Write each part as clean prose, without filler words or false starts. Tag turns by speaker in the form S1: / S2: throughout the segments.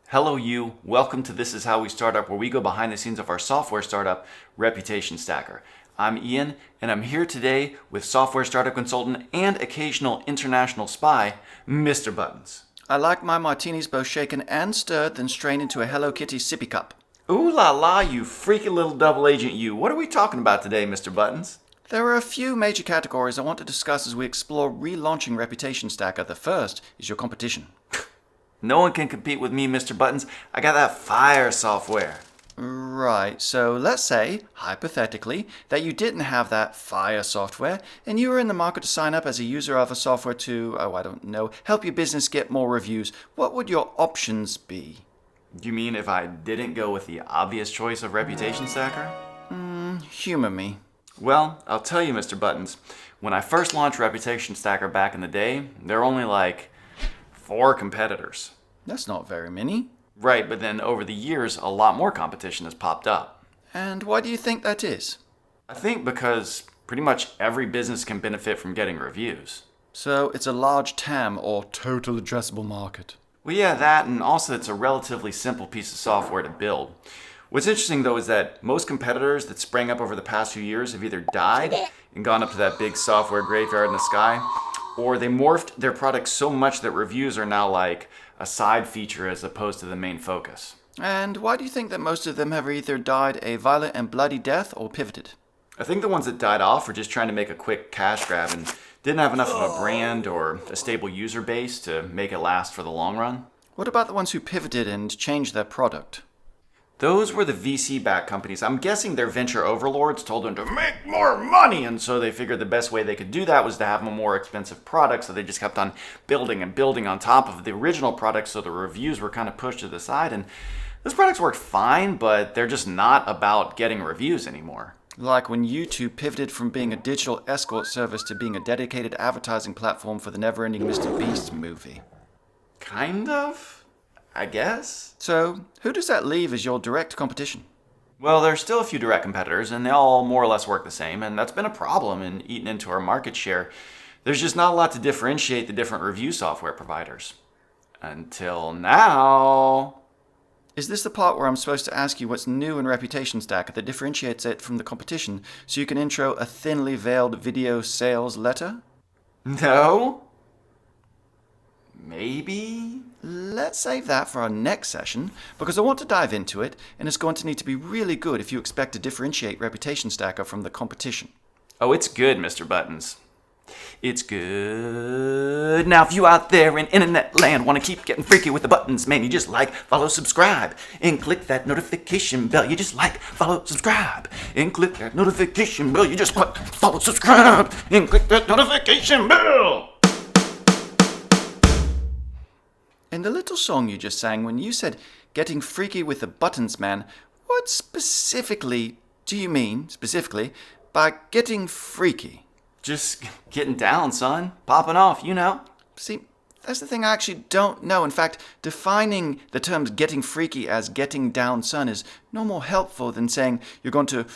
S1: Hello you, welcome to This Is How We Start Up, where we go behind the scenes of our software startup, Reputation Stacker. I'm Ian, and I'm here today with software startup consultant and occasional international spy, Mr. Buttons.
S2: I like my martinis both shaken and stirred, then strained into a Hello Kitty sippy cup.
S1: Ooh la la, you freaky little double agent you. What are we talking about today, Mr. Buttons?
S2: There are a few major categories I want to discuss as we explore relaunching Reputation Stacker. The first is your competition.
S1: No one can compete with me, Mr. Buttons. I got that fire software.
S2: Right, so let's say, hypothetically, that you didn't have that fire software and you were in the market to sign up as a user of a software to, help your business get more reviews. What would your options be?
S1: You mean if I didn't go with the obvious choice of Reputation Stacker?
S2: Humor me.
S1: Well, I'll tell you, Mr. Buttons. When I first launched Reputation Stacker back in the day, there were only like 4 competitors.
S2: That's not very many.
S1: Right, but then over the years, a lot more competition has popped up.
S2: And why do you think that is?
S1: I think because pretty much every business can benefit from getting reviews.
S2: So it's a large TAM, or total addressable market.
S1: Well, yeah, that, and also it's a relatively simple piece of software to build. What's interesting, though, is that most competitors that sprang up over the past few years have either died and gone up to that big software graveyard in the sky, or they morphed their products so much that reviews are now like a side feature as opposed to the main focus.
S2: And why do you think that most of them have either died a violent and bloody death or pivoted?
S1: I think the ones that died off were just trying to make a quick cash grab and didn't have enough of a brand or a stable user base to make it last for the long run.
S2: What about the ones who pivoted and changed their product?
S1: Those were the VC-backed companies. I'm guessing their venture overlords told them to make more money, and so they figured the best way they could do that was to have a more expensive product, so they just kept on building and building on top of the original product, so the reviews were kind of pushed to the side, and those products worked fine, but they're just not about getting reviews anymore.
S2: Like when YouTube pivoted from being a digital escort service to being a dedicated advertising platform for the never-ending Mr. Beast movie.
S1: Kind of, I guess.
S2: So, who does that leave as your direct competition?
S1: Well, there's still a few direct competitors, and they all more or less work the same, and that's been a problem in eating into our market share. There's just not a lot to differentiate the different review software providers. Until now.
S2: Is this the part where I'm supposed to ask you what's new in Reputation Stacker that differentiates it from the competition so you can intro a thinly veiled video sales letter?
S1: No? Maybe?
S2: Let's save that for our next session, because I want to dive into it, and it's going to need to be really good if you expect to differentiate Reputation Stacker from the competition.
S1: Oh, it's good, Mr. Buttons. It's good. Now, if you out there in internet land want to keep getting freaky with the buttons, man, you just like, follow, subscribe, and click that notification bell. You just like, follow, subscribe, and click that notification bell. You just like, follow, subscribe, and click that notification bell.
S2: In the little song you just sang, when you said getting freaky with the buttons, man, what specifically do you mean, by getting freaky?
S1: Just getting down, son. Popping off, you know.
S2: See, that's the thing I actually don't know. In fact, defining the terms getting freaky as getting down, son, is no more helpful than saying you're going to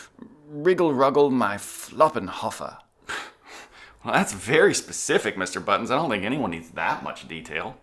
S2: wriggle-ruggle my floppenhoffer.
S1: Well, that's very specific, Mr. Buttons. I don't think anyone needs that much detail.